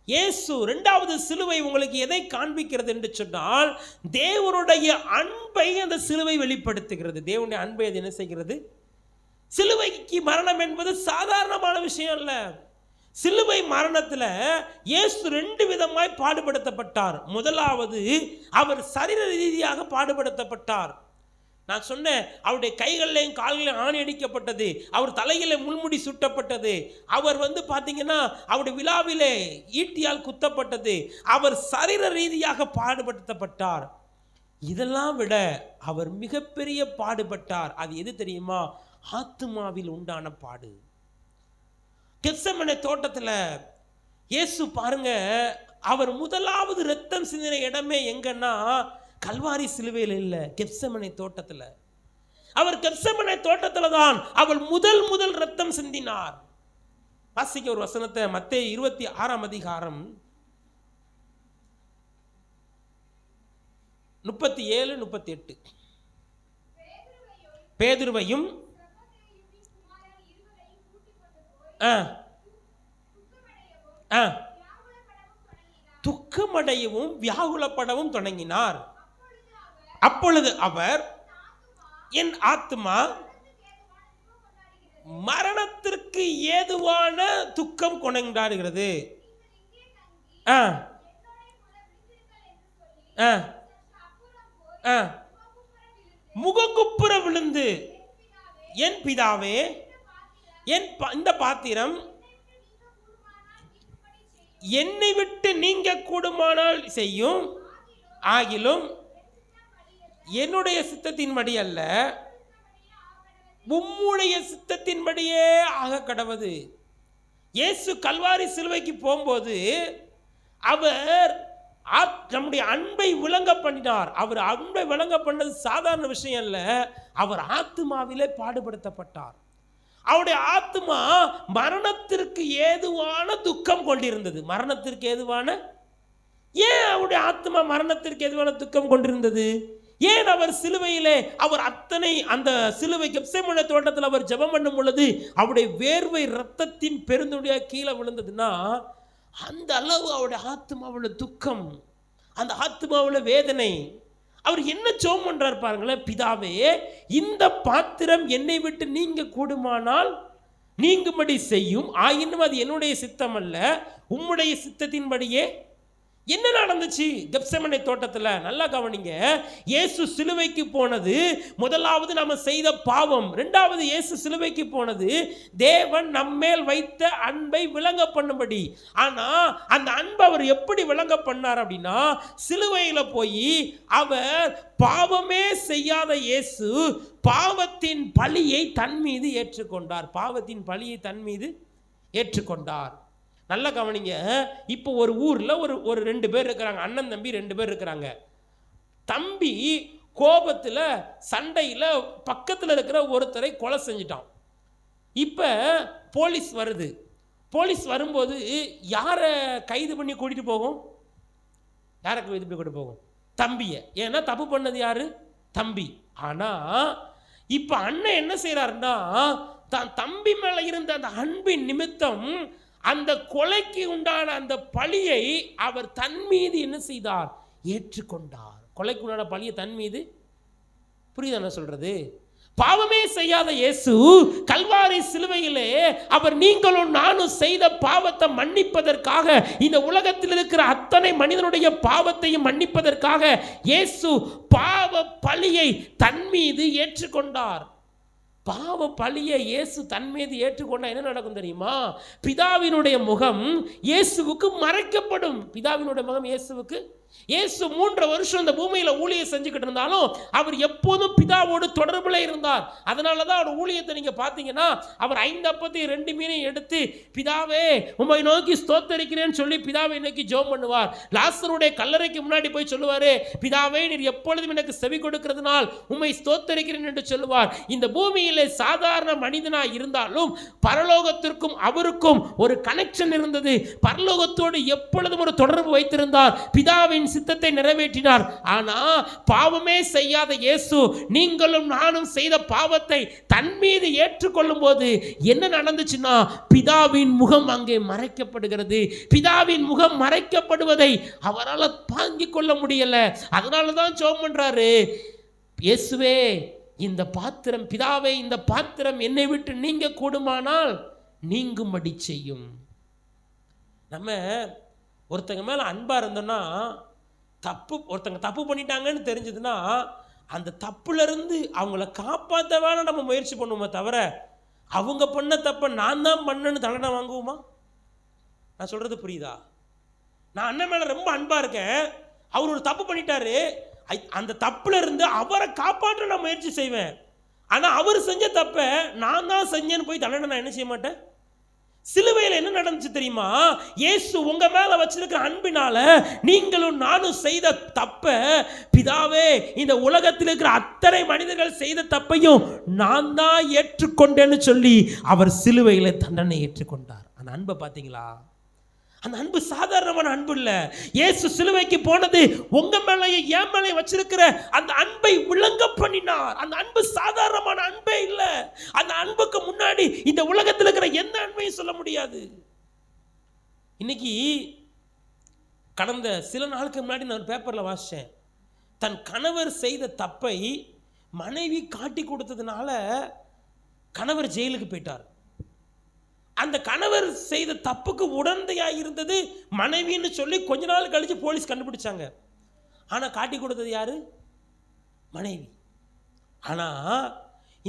இயேசு இரண்டாவது சிலுவை உங்களுக்கு எதை காண்பிக்கிறது என்று சொன்னால், தேவனுடைய அன்பை அந்த சிலுவை வெளிப்படுத்துகிறது. தேவனுடைய அன்பை அது என்ன செய்கிறது? சிலுவைக்கு மரணம் என்பது சாதாரணமான விஷயம் அல்ல. சிலுவை மரணத்தில் இயேசு 2 விதமாய் பாடுபடுத்தப்பட்டார். முதலாவது, அவர் சரீர ரீதியாக பாடுபடுத்தப்பட்டார். நான் சொன்னேன், அவருடைய கைகளிலையும் கால்களையும் ஆணி அடிக்கப்பட்டது, அவர் தலையில முள்முடி சுட்டப்பட்டது, அவர் பார்த்தீங்கன்னா அவருடைய விழாவிலே ஈட்டியால் குத்தப்பட்டது, அவர் சரீர ரீதியாக பாடுபடுத்தப்பட்டார். இதெல்லாம் விட அவர் மிகப்பெரிய பாடுபட்டார். அது எது தெரியுமா? ஆத்துமாவில் உண்டான பாடு. கெத்செமனே தோட்டத்தில் இயேசு பாருங்க, அவர் முதலாவது இரத்தம் சிந்தின இடமே எங்கன்னா கல்வாரி சிலுவையில் இல்லை, கெத்செமனே தோட்டத்தில். அவர் கெத்செமனே தோட்டத்தில் தான் அவர் முதல் இரத்தம் சிந்தினார். வாசிக்க ஒரு வசனத்தை, மத்தேயு 26ஆம் அதிகாரம் 37-38. பேதுருவையும் துக்கமடையவும் வியாகுலப்படவும் தொடங்கினார். அப்பொழுது அவர், என் ஆத்துமா மரணத்திற்கு ஏதுவான துக்கம் கொண்டாடுகிறது, முகங்குப்புற விழுந்து, என் பிதாவே, இந்த பாத்திரம் என்னை விட்டு நீங்க கூடுமானால் செய்யும், ஆகிலும் என்னுடைய சித்தத்தின்படி அல்ல, உம்முடைய சித்தத்தின்படியே ஆக கடவது. இயேசு கல்வாரி சிலுவைக்கு போகும்போது அவர் நம்முடைய அன்பை விளங்க பண்ணினார். அவர் அன்பை விளங்க பண்ணது சாதாரண விஷயம் அல்ல. அவர் ஆத்துமாவிலே பாடுபடுத்தப்பட்டார். அவருடைய ஆத்மா மரணத்திற்கு ஏதுவான துக்கம் கொண்டிருந்தது. மரணத்திற்கு ஏதுவான, ஏன் அவருடைய ஆத்மா மரணத்திற்கு ஏதுவான துக்கம் கொண்டிருந்தது? ஏன் அவர் சிலுவையிலே அவர் அத்தனை அந்த சிலுவை கெத்செமனே தோட்டத்தில் அவர் ஜெபம் பண்ணும் பொழுது அவருடைய வேர்வை இரத்தத்தின் பெருந்துடைய கீழே விழுந்ததுன்னா, அந்த அளவு அவருடைய ஆத்மாவுல துக்கம், அந்த ஆத்மாவுல வேதனை. அவர் என்ன ஜெபம் பண்றார் பாருங்களேன், பிதாவே, இந்த பாத்திரம் என்னை விட்டு நீங்க கூடுமானால் நீங்கும்படி செய்யும், ஆயினும் அது என்னுடைய சித்தம் அல்ல, உம்முடைய சித்தத்தின்படியே. என்ன நடந்துச்சு கெத்செமனே தோட்டத்தில்? நல்லா கவனிங்க. இயேசு சிலுவைக்கு போனது முதலாவது நம்ம செய்த பாவம். இரண்டாவது, இயேசு சிலுவைக்கு போனது தேவன் நம்மேல் வைத்த அன்பை விளங்க பண்ணும்படி. ஆனா அந்த அன்பை அவர் எப்படி விளங்க பண்ணார் அப்படின்னா, சிலுவையில் போய் அவர் பாவமே செய்யாத இயேசு பாவத்தின் பழியை தன் மீது ஏற்றுக்கொண்டார். பாவத்தின் பழியை தன் மீது ஏற்றுக்கொண்டார். நல்லா கவனிங்க. இப்போ ஒரு ஊரில் ஒரு 2 பேர் இருக்கிறாங்க, அண்ணன் தம்பி 2 பேர் இருக்கிறாங்க. தம்பி கோபத்தில் சண்டையில் பக்கத்தில் இருக்கிற ஒருத்தரை கொலை செஞ்சிட்டான். இப்போ போலீஸ் வருது. போலீஸ் வரும்போது யாரை கைது பண்ணி கூட்டிகிட்டு போகும்? யாரை கைது பண்ணி கூட்டிட்டு போகும்? தம்பியை. ஏன்னா தப்பு பண்ணது யாரு? தம்பி. ஆனால் இப்போ அண்ணன் என்ன செய்கிறாருன்னா, தான் தம்பி மேலே இருந்த அந்த அன்பின் நிமித்தம் அந்த கொலைக்கு உண்டான அந்த பழியை அவர் தன் மீது என்ன செய்தார்? ஏற்றுக்கொண்டார். கொலைக்கு உண்டான பழியை தன் மீது. புரியுதா என்ன சொல்றது? பாவமே செய்யாத இயேசு கல்வாரி சிலுவையிலே அவர் நீங்களும் நானும் செய்த பாவத்தை மன்னிப்பதற்காக, இந்த உலகத்தில் இருக்கிற அத்தனை மனிதனுடைய பாவத்தையும் மன்னிப்பதற்காக இயேசு பாவ பழியை தன் மீது ஏற்றுக்கொண்டார். பாவ பழியை இயேசு தன் மீது ஏற்றுக்கொண்டா என்ன நடக்கும் தெரியுமா? பிதாவினுடைய முகம் இயேசுவுக்கு மறைக்கப்படும். பிதாவினுடைய முகம் இயேசுவுக்கு. இயேசு 3 வருஷம் இந்த பூமியில ஊழியம் செஞ்சுக்கிட்டு இருந்தாலும் அவர் எப்போதும் பிதாவோடு தொடர்புல இருந்தார். அதனால தான் அவர் ஊழியத்தை நீங்க பார்த்தீங்கன்னா, அவர் 5 அப்பத்தையும் 2 மீனையும் எடுத்து பிதாவே உம்மை நோக்கி ஸ்தோத்தரிக்கிறேன்னு சொல்லி பிதாவை நோக்கி ஜெபம் பண்ணுவார். லாசருடைய கல்லறைக்கு முன்னாடி போய் சொல்லுவாரு, பிதாவே நீர் எப்பொழுதும் எனக்கு செவி கொடுக்கிறதுனால் உம்மை ஸ்தோத்தரிக்கிறேன் என்று சொல்லுவார். இந்த பூமியிலே சாதாரண மனிதனாய் இருந்தாலும் பரலோகத்திற்கும் அவருக்கும் ஒரு கனெக்ஷன் இருந்தது. பரலோகத்தோடு எப்பொழுதும் ஒரு தொடர்பு வைத்திருந்தார். பிதாவின் சித்தத்தை நிறைவேற்றினார். ஆனா பாவமே செய்யாத இயேசு நீங்களும் நானும் செய்த பாவத்தை தன் மீது ஏற்றுக்கொள்ளும் போது என்ன நடந்துச்சுன்னா, பிதாவின் முகம் அங்கே மறைக்கப்படுகிறது. பிதாவின் முகம் மறைக்கப்படுவதை அவரால் தாங்கிக் கொள்ள முடியல. அதனால தான் ஜெபம் பண்றாரு, இயேசுவே இந்த பாத்திரம், பிதாவே இந்த பாத்திரம் என்னை விட்டு நீங்க கூடுமானால் நீங்கும்படி செய்யும். நம்ம ஒருத்தங்க மேல அன்பா இருந்தோம்னா, ஒருத்தங்க தப்பு பண்ணிட்டாங்கன்னு தெரிஞ்சதுன்னா அந்த தப்புல இருந்து அவங்கள காப்பாற்ற வேணா நம்ம முயற்சி பண்ணுவோமே தவிர, அவங்க பண்ண தப்ப நான் தான் பண்ணேன்னு தண்டனை வாங்குவோமா? நான் சொல்றது புரியுதா? நான் அண்ணன் மேல ரொம்ப அன்பா இருக்கேன், அவர் ஒரு தப்பு பண்ணிட்டாரு, அந்த தப்புல இருந்து அவரை காப்பாற்ற நான் முயற்சி செய்வேன். ஆனா அவர் செஞ்ச தப்ப நான் தான் செஞ்சேன்னு போய் தண்டனை நான் என்ன செய்ய மாட்டேன். சிலுவையில் என்ன நடந்துச்சு தெரியுமா? இயேசு உங்க மேல வச்சிருக்கிற அன்பினால நீங்களும் நானும் செய்த தப்ப, பிதாவே இந்த உலகத்தில் இருக்கிற அத்தனை மனிதர்கள் செய்த தப்பையும் நான் தான் ஏற்றுக்கொண்டேன்னு சொல்லி அவர் சிலுவையில் தண்டனை ஏற்றுக்கொண்டார். அந்த அன்பை பார்த்தீங்களா? அந்த அன்பு சாதாரணமான அன்பு இல்ல. இயேசு சிலுவைக்கு போனது உங்க மேலேயும் என் மேலேயும் வச்சிருக்கிற அந்த அன்பை விளங்க பண்ணினார். அந்த அன்பு சாதாரணமான அன்பே இல்ல. அந்த அன்புக்கு முன்னாடி இந்த உலகத்தில் இருக்கிற எந்த அன்பையும் சொல்ல முடியாது. இன்னைக்கு கடந்த சில நாளுக்கு முன்னாடி நான் ஒரு பேப்பர்ல வாசிச்சேன், தன் கணவர் செய்த தப்பை மனைவி காட்டி கொடுத்ததுனால கணவர் ஜெயிலுக்கு போயிட்டார். அந்த கணவர் செய்த தப்புக்கு உடந்தையா இருந்தது மனைவின்னு சொல்லி கொஞ்ச நாள் கழிச்சு போலீஸ் கண்டுபிடிச்சாங்க. ஆனா காட்டி கொடுத்தது யாரு? மனைவி. ஆனா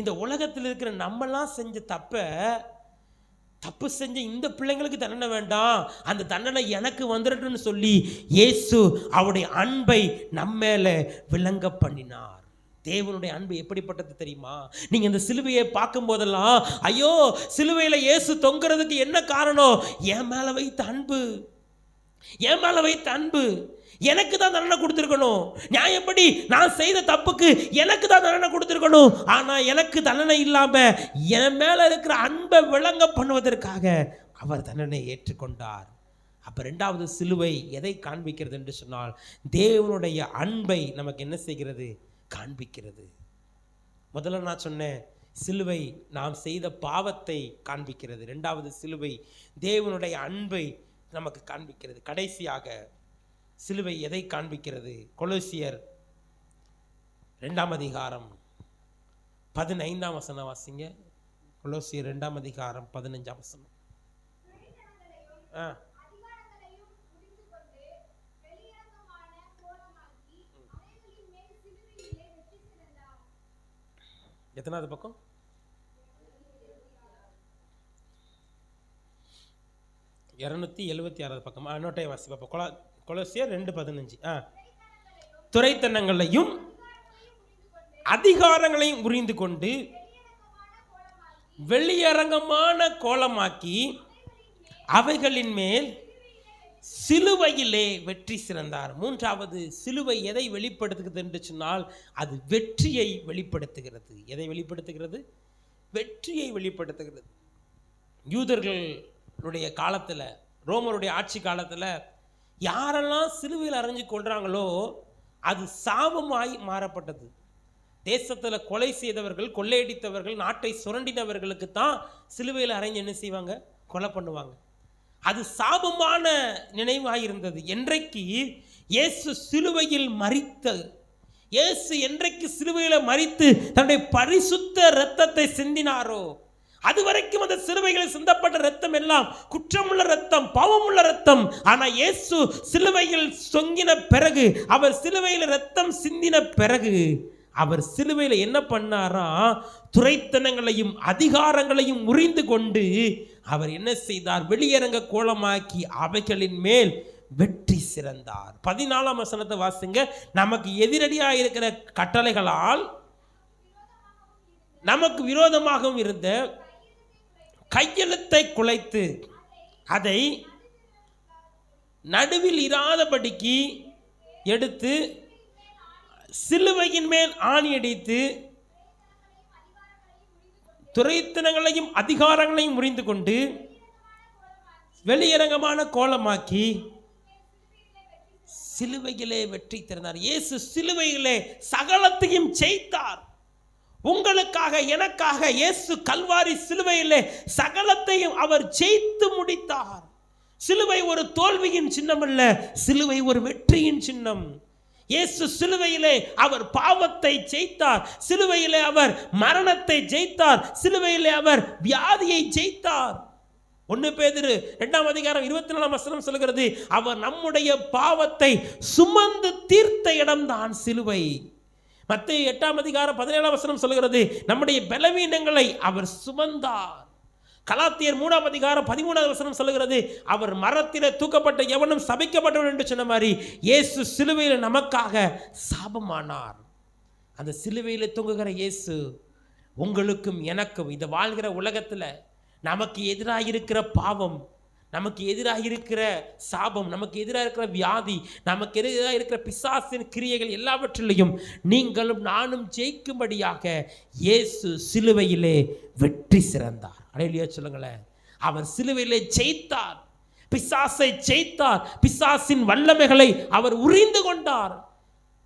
இந்த உலகத்தில் இருக்கிற நம்மலாம் செஞ்ச தப்பு செஞ்ச இந்த பிள்ளைங்களுக்கு தண்டனை வேண்டாம், அந்த தண்டனை எனக்கு வந்துடட்டும்னு சொல்லி இயேசு அவருடைய அன்பை நம்ம மேல விளங்க பண்ணினார். தேவனுடைய அன்பு எப்படிப்பட்டது தெரியுமா? நீங்க இந்த சிலுவையை பார்க்கும் போதெல்லாம், ஐயோ சிலுவையில் இயேசு தொங்குறதுக்கு என்ன காரணம்? என் மேல வைத்த அன்பு. என் மேல வைத்த அன்பு. எனக்கு தான் தண்டனை கொடுத்துருக்கணும். நியாயப்படி நான் செய்த தப்புக்கு எனக்கு தான் தண்டனை கொடுத்துருக்கணும். ஆனா எனக்கு தண்டனை இல்லாம என் மேல இருக்கிற அன்பை விளங்க பண்ணுவதற்காக அவர் தண்டனை ஏற்றுக்கொண்டார். அப்ப 2வது சிலுவை எதை காண்பிக்கிறது என்று சொன்னால், தேவனுடைய அன்பை நமக்கு என்ன செய்கிறது? காண்பிக்கிறது. முதல்ல நான் சொன்னேன், சிலுவை நாம் செய்த பாவத்தை காண்பிக்கிறது. 2வது சிலுவை தேவனுடைய அன்பை நமக்கு காண்பிக்கிறது. கடைசியாக சிலுவை எதை காண்பிக்கிறது? கொலோசியர் 2ஆம் அதிகாரம் 15ஆம் வசனம் வாசிங்க. கொலோசியர் 2ஆம் அதிகாரம் 15ஆம் வசனம். எத்தனாவது பக்கம்? 276 பக்கம். நோட்டை வாசி பார்ப்போம். கொலோசியர் 2:15. துரைத்தனங்களையும் அதிகாரங்களையும் புரிந்து கொண்டு வெளியரங்கமான கோலமாக்கி அவைகளின் மேல் சிலுவையிலே வெற்றி சிறந்தார். மூன்றாவது, சிலுவை எதை வெளிப்படுத்துகிறது என்று சொன்னால் அது வெற்றியை வெளிப்படுத்துகிறது. எதை வெளிப்படுத்துகிறது? வெற்றியை வெளிப்படுத்துகிறது. யூதர்களுடைய காலத்தில், ரோமருடைய ஆட்சி காலத்தில் யாரெல்லாம் சிலுவையில் அறைஞ்சு கொள்றாங்களோ அது சாபமாய் மாறப்பட்டது. தேசத்தில் கொலை செய்தவர்கள், கொள்ளையடித்தவர்கள், நாட்டை சுரண்டினவர்களுக்கு தான் சிலுவையில் அறைஞ்சு என்ன செய்வாங்க? கொலை பண்ணுவாங்க. அது சாபமான நினைவாக இருந்தது. என்றைக்கு இயேசு சிலுவையில் மரித்த, இயேசு என்றைக்கு சிலுவையில் மரித்து தன்னுடைய பரிசுத்த இரத்தத்தை சிந்தினாரோ, அதுவரைக்கும் அந்த சிலுவைகளில் சிந்தப்பட்ட ரத்தம் எல்லாம் குற்றமுள்ள ரத்தம், பாவமுள்ள ரத்தம். ஆனால் இயேசு சிலுவையில் தொங்கின பிறகு, அவர் சிலுவையில் ரத்தம் சிந்தின பிறகு, அவர் சிலுவையில் என்ன பண்ணாரா? துரைத்தனங்களையும் அதிகாரங்களையும் முறிந்து கொண்டு அவர் என்ன செய்தார்? வெளியரங்க கோலமாக்கி அவைகளின் மேல் வெற்றி சிறந்தார். 14ஆம் வசனத்தை வாசிங்க. நமக்கு எதிரடியாக இருக்கிற கட்டளைகளால் நமக்கு விரோதமாகவும் இருந்த கையெழுத்தை குலைத்து அதை நடுவில் இராதபடிக்கு எடுத்து சிலுவையின் மேல் ஆணியடித்து துரைத்தனங்களையும் அதிகாரங்களையும் முறிந்து கொண்டு வெளியரங்கமான கோலமாக்கி சிலுவையிலே வெற்றி திறந்தார். இயேசு சிலுவையிலே சகலத்தையும் ஜெயித்தார். உங்களுக்காக, எனக்காக இயேசு கல்வாரி சிலுவையிலே சகலத்தையும் அவர் ஜெயித்து முடித்தார். சிலுவை ஒரு தோல்வியின் சின்னம் அல்ல, சிலுவை ஒரு வெற்றியின் சின்னம். இயேசு சிலுவையிலே அவர் பாவத்தை ஜெயித்தார், சிலுவையிலே அவர் மரணத்தை ஜெயித்தார், சிலுவையிலே அவர் வியாதியை ஜெயித்தார். 1 பேதுரு 2ஆம் அதிகாரம் 24ஆம் வசனம் சொல்கிறது, அவர் நம்முடைய பாவத்தை சுமந்து தீர்த்த இடம்தான் சிலுவை. மத்தேயு 8ஆம் அதிகாரம் 17ஆம் வசனம் சொல்கிறது, நம்முடைய பலவீனங்களை அவர் சுமந்தார். கலாத்தியர் 3ஆம் அதிகாரம் 13ஆம் வசனம் சொல்கிறது, அவர் மரத்திலே தூக்கப்பட்ட எவனும் சபிக்கப்பட்டவன் என்று சொன்ன மாதிரி இயேசு சிலுவையில் நமக்காக சாபமானார். அந்த சிலுவையில் தொங்குகிற இயேசு உங்களுக்கும் எனக்கும், இந்த வாழ்கிற உலகத்தில் நமக்கு எதிராக இருக்கிற பாவம், நமக்கு எதிராக இருக்கிற சாபம், நமக்கு எதிராக இருக்கிற வியாதி, நமக்கு எதிராக இருக்கிற பிசாசின் கிரியைகள் எல்லாவற்றிலையும் நீங்களும் நானும் ஜெயிக்கும்படியாக இயேசு சிலுவையிலே வெற்றி சிறந்தார். அல்லேலூயா சொல்லுங்களேன். அவர் சிலுவையிலே ஜெயித்தார், பிசாசை ஜெயித்தார், பிசாசின் வல்லமைகளை அவர் உரிந்து கொண்டார்.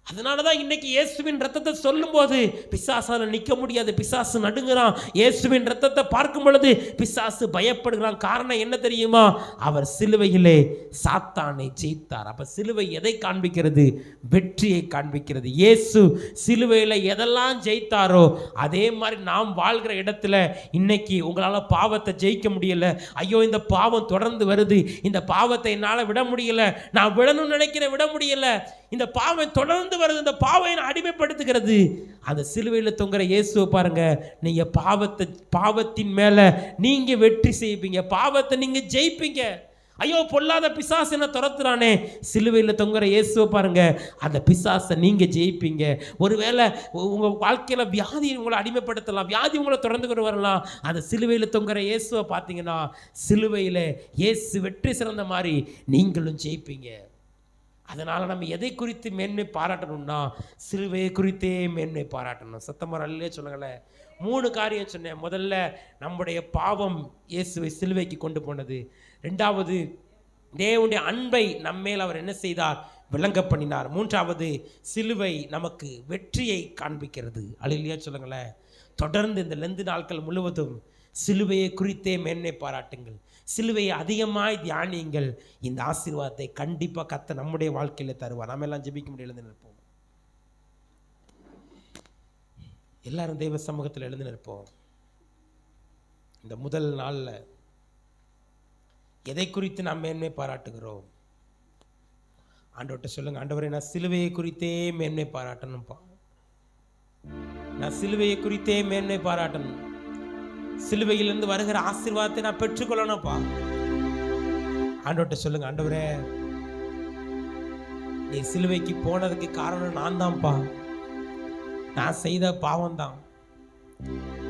அதனாலதான் இன்னைக்கு இயேசுவின் ரத்தத்தை சொல்லும் போது பிசாசால நிற்க முடியாது, பிசாசு நடுங்குறான். இயேசுவின் ரத்தத்தை பார்க்கும் பொழுது பிசாசு பயப்படுகிறான். காரணம் என்ன தெரியுமா? அவர் சிலுவையிலே சாத்தானை ஜெயித்தார். அப்ப சிலுவை எதை காண்பிக்கிறது? வெற்றியை காண்பிக்கிறது. இயேசு சிலுவையில எதெல்லாம் ஜெயித்தாரோ அதே மாதிரி நாம் வாழ்கிற இடத்துல இன்னைக்கு உங்களால பாவத்தை ஜெயிக்க முடியல, ஐயோ இந்த பாவம் தொடர்ந்து வருது, இந்த பாவத்தை என்னால விட முடியல, நான் விடணும்னு நினைக்கிறேன் விட முடியல, இந்த பாவம் தொடர்ந்து வருது, இந்த பாவம் அடிமைப்படுத்துகிறது. அந்த சிலுவையில் தொங்குற இயேசுவை பாருங்க, நீங்க பாவத்தின் மேல நீங்க வெற்றி செய்வீங்க, பாவத்தை நீங்க ஜெயிப்பீங்க. ஐயோ பொல்லாத பிசாசு என்ன துரத்துறானே, சிலுவையில் தொங்குற இயேசுவை பாருங்க, அந்த பிசாசை நீங்க ஜெயிப்பீங்க. ஒருவேளை உங்க வாழ்க்கையில வியாதி உங்களை அடிமைப்படுத்தலாம், வியாதி உங்களை தொடர்ந்து கொண்டு வரலாம். அந்த சிலுவையில் தொங்குற இயேசுவை பார்த்தீங்கன்னா, சிலுவையில் இயேசு வெற்றி சிறந்த மாதிரி நீங்களும் ஜெயிப்பீங்க. அதனால் நம்ம எதை குறித்து மேன்மை பாராட்டணும்னா சிலுவையை குறித்தே மேன்மை பாராட்டணும். சத்தமாக அல்லே சொல்லுங்களேன். 3 காரியம் சொன்னேன். முதல்ல நம்முடைய பாவம் இயேசுவை சிலுவைக்கு கொண்டு போனது. 2வது தேவனுடைய அன்பை நம்மேல் அவர் என்ன செய்தார்? விளங்க பண்ணினார். 3வது சிலுவை நமக்கு வெற்றியை காண்பிக்கிறது. அல்லேலூயா சொல்லுங்களேன். தொடர்ந்து இந்த லெந்து நாட்கள் முழுவதும் சிலுவையை குறித்தே மேன்மை பாராட்டுங்கள், சிலுவையை அதிகமாய் தியானியுங்கள். இந்த ஆசீர்வாதத்தை கண்டிப்பாக கர்த்தர் நம்முடைய வாழ்க்கையில் தருவார். நாம் எல்லாம் ஜெபிக்க முடியும். எழுந்து நிற்போம். எல்லாரும் தெய்வ சமூகத்தில் எழுந்து நிற்போம். இந்த முதல் நாளில் எதை குறித்து நாம் மேன்மை பாராட்டுகிறோம்? ஆண்டவர்கிட்ட சொல்லுங்க, ஆண்டவரே நான் சிலுவையை குறித்தே மேன்மை பாராட்டணும்ப்பா, நான் சிலுவையை குறித்தே மேன்மை பாராட்டணும், சிலுவையிலிருந்து வருகிற ஆசீர்வாதத்தை நான் பெற்றுக்கொள்ளணும்ப்பா. ஆண்டவர்கிட்ட சொல்லுங்க, ஆண்டவரே நீ சிலுவைக்கு போனதுக்கு காரணம் நான் தான்ப்பா, நான் செய்த பாவம் தான்,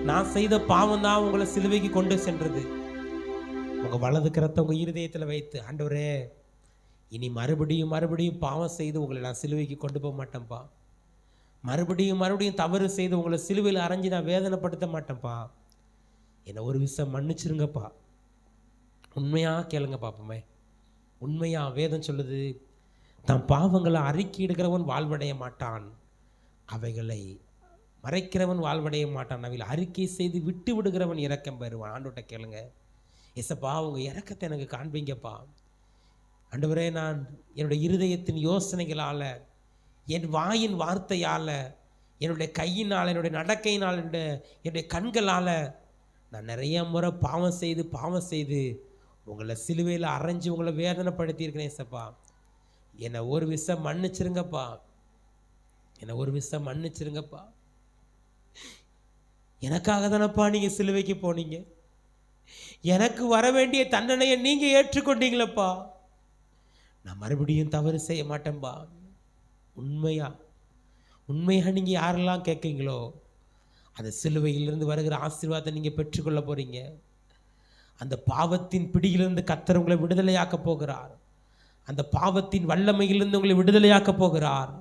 நான் செய்த பாவம் தான் உங்களை சிலுவைக்கு கொண்டு சென்றது. உங்கள் வலது கரத்தை உங்கள் இருதயத்தில் வைத்து, ஆண்டவரே இனி மறுபடியும் மறுபடியும் பாவம் செய்து உங்களை நான் சிலுவைக்கு கொண்டு போக மாட்டேன்ப்பா. மறுபடியும் மறுபடியும் தவறு செய்து உங்களை சிலுவையில் அரைஞ்சி நான் வேதனைப்படுத்த மாட்டேன்ப்பா. என்னை ஒரு விஷயம் மன்னிச்சிருங்கப்பா. உண்மையாக கேளுங்க பார்ப்போமே. உண்மையாக வேதம் சொல்லுது, தன் பாவங்களை அறிக்கையிடுகிறவன் வாழ்வடைய மாட்டான், அவைகளை மறைக்கிறவன் வாழ்வடைய மாட்டான், அவைகளை அறிக்கை செய்து விட்டு விடுகிறவன் இரக்கம் பெறுவான். ஆண்டவர்கிட்ட கேளுங்க, ஏசப்பா உங்கள் இரக்கத்தை எனக்கு காண்பீங்கப்பா. ஆண்டவரே, நான் என்னுடைய இருதயத்தின் யோசனைகளால், என் வாயின் வார்த்தையால், என்னுடைய கையினால், என்னுடைய நடக்கையினால், என்னுடைய கண்களால் நான் நிறைய முறை பாவம் செய்து உங்களை சிலுவையில் அரைஞ்சி உங்களை வேதனைப்படுத்தியிருக்கிறேன் ஏசப்பா. என்னை ஒரு விஷயம் மன்னிச்சிருங்கப்பா. என்னை ஒரு விஷயம் மன்னிச்சிருங்கப்பா. எனக்காக தானப்பா நீங்கள் சிலுவைக்கு போனீங்க. எனக்கு வர வேண்டிய தண்டனையை நீங்கள் ஏற்றுக்கொண்டீங்களப்பா. நான் மறுபடியும் தவறு செய்ய மாட்டேன்பா. உண்மையாக நீங்கள் யாரெல்லாம் கேட்குறீங்களோ அந்த சிலுவையிலிருந்து வருகிற ஆசீர்வாதத்தை நீங்கள் பெற்றுக்கொள்ள போகிறீங்க. அந்த பாவத்தின் பிடியிலிருந்து கர்த்தர் உங்களை விடுதலையாக்க போகிறார். அந்த பாவத்தின் வல்லமையிலிருந்து உங்களை விடுதலையாக்க போகிறார்.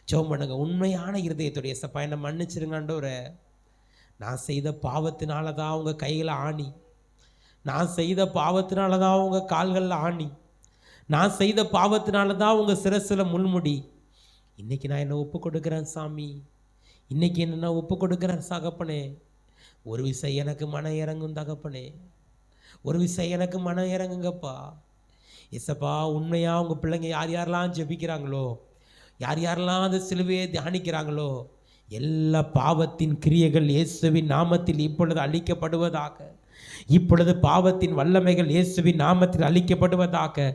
ஜெபம் பண்ணுங்க உண்மையான இருதயத்துடைய. ஏசப்பா என்னை மன்னிச்சிருங்க ஆண்டவரே, நான் செய்த பாவத்தினால தான் உங்கள் கையில் ஆணி, நான் செய்த பாவத்தினால தான் உங்கள் கால்களில் ஆணி, நான் செய்த பாவத்தினால தான் உங்கள் சிரசில் முள்முடி. இன்றைக்கி நான் என்ன ஒப்பு கொடுக்குறேன் சாமி, இன்றைக்கி என்ன நான் ஒப்பு கொடுக்குறேன் தகப்பனே. ஒரு விஷயம் எனக்கு மன இறங்கும் தகப்பனே, ஒரு விஷயம் எனக்கு மனம் இறங்குங்கப்பா. ஏசப்பா உண்மையாக உங்கள் பிள்ளைங்க யார் யாரெல்லாம் ஜெபிக்கிறாங்களோ, யார் யாரெல்லாம் அந்த சிலுவையை தியானிக்கிறாங்களோ, எல்லா பாவத்தின் கிரியைகள் இயேசுவின் நாமத்தில் இப்பொழுது அழிக்கப்படுவதாக. இப்பொழுது பாவத்தின் வல்லமைகள் இயேசுவின் நாமத்தில் அழிக்கப்படுவதாக.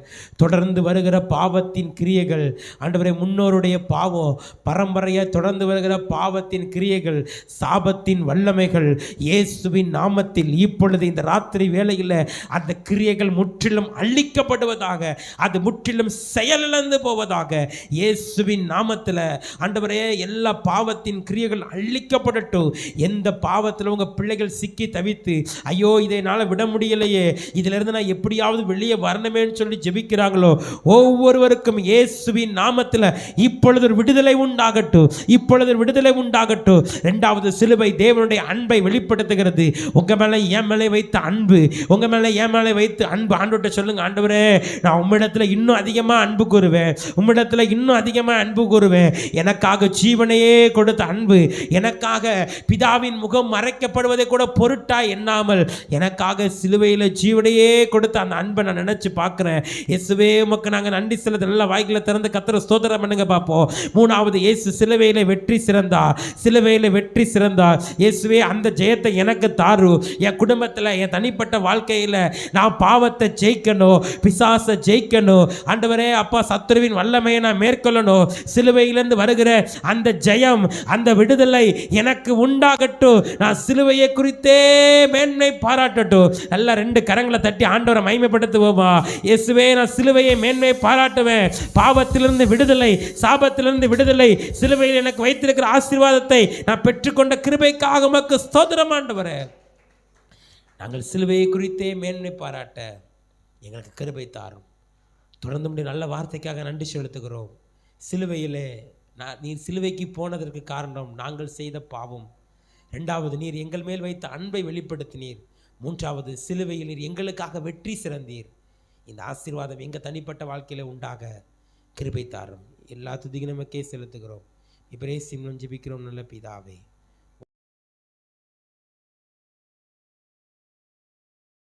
தொடர்ந்து வருகிற பாவத்தின் கிரியைகள், ஆண்டவரே முன்னோருடைய பாவம் பரம்பரையாக தொடர்ந்து வருகிற பாவத்தின் கிரியைகள், சாபத்தின் வல்லமைகள் இயேசுவின் நாமத்தில் இப்பொழுது இந்த ராத்திரி வேளையில் அந்த கிரியைகள் முற்றிலும் அழிக்கப்படுவதாக. அது முற்றிலும் செயலிழந்து போவதாக இயேசுவின் நாமத்தில். ஆண்டவரே எல்லா பாவத்தின் கிரியைகள் அழிக்கப்படட்டும். எந்த பாவத்தில் உங்கள் பிள்ளைகள் சிக்கி தவித்து ஐயோ இதை என்னால் விட முடியலையே, இதிலிருந்து நான் எப்படியாவது வெளியே வரணுமேன்னு சொல்லி ஜெபிக்கிறாங்களோ ஒவ்வொருவருக்கும் இயேசுவின் நாமத்தில் இப்பொழுது ஒரு விடுதலை உண்டாகட்டும், இப்பொழுது ஒரு விடுதலை உண்டாகட்டும். இரண்டாவது சிலுவை தேவனுடைய அன்பை வெளிப்படுத்துகிறது. உங்க மேலே என் மேலே வைத்த அன்பு, உங்க மேலே என் மேலே வைத்து அன்பு. ஆண்டவர்கிட்ட சொல்லுங்க, ஆண்டவரே நான் உம்மிடத்தில் இன்னும் அதிகமாக அன்பு கூறுவேன், உம்மிடத்தில் இன்னும் அதிகமாக அன்பு கூறுவேன். எனக்காக ஜீவனையே கொடுத்த அன்பு, எனக்காக பிதாவின் முகம் மறைக்கப்படுவதை கூட பொருட்டா எண்ணாமல் எனக்காக சிலுவையில் ஜீவனையே கொடுத்த அந்த அன்பை நான் நினைச்சு பார்க்கிறேன். இயேசுவே உமக்கு நாங்கள் நன்றி செலுத்த. நல்ல வாய்களை திறந்து கர்த்தரை ஸ்தோத்திரம் பண்ணுங்க பார்ப்போம். மூணாவது, இயேசு சிலுவையில் வெற்றி சிறந்தார், சிலுவையில் வெற்றி சிறந்தார். இயேசுவே அந்த ஜெயத்தை எனக்கு தாரு. என் குடும்பத்தில், என் தனிப்பட்ட வாழ்க்கையில் நான் பாவத்தை ஜெயிக்கணும், பிசாசை ஜெயிக்கணும். ஆண்டவரே அப்பா சத்துருவின் வல்லமையை நான் மேற்கொள்ளணும். சிலுவையிலிருந்து வருகிற அந்த ஜெயம், அந்த விடுதலை எனக்கு உண்டாகட்டும். நான் சிலுவையை குறித்தே மேன்மை பாராட்டட்டும். நல்லா ரெண்டு கரங்களை தட்டி ஆண்டவரை மகிமைப்படுத்துவோமா. இயேசுவே நான் சிலுவையை மேன்மை பாராட்டுவேன். பாவத்திலிருந்து விடுதலை, சாபத்திலிருந்து விடுதலை, சிலுவையில் எனக்கு வைத்திருக்கிற ஆசீர்வாதத்தை நான் பெற்றுக்கொண்ட கிருபைக்காக உமக்கு ஸ்தோத்திரம் ஆண்டவரே. நாங்கள் சிலுவையை குறித்தே மேன்மை பாராட்ட எங்களுக்கு கிருபை தாரும். தொடர்ந்து முடிய நல்ல வார்த்தைக்காக நன்றி செலுத்துகிறோம். சிலுவையிலே நீர் சிலுவைக்கு போனதற்கு காரணம் நாங்கள் செய்த பாவம். இரண்டாவது, நீர் எங்கள் மேல் வைத்த அன்பை வெளிப்படுத்தினீர். மூன்றாவது, சிலுவையில் நீர் எங்களுக்காக வெற்றி சிறந்தீர். இந்த ஆசீர்வாதம் எங்கள் தனிப்பட்ட வாழ்க்கையில் உண்டாக கிருபை தாரும். எல்லா துதியும் நமக்கே செலுத்துகிறோம். இப்பரே சிம்லம் ஜெபிக்கிறோம் நல்ல பிதாவே.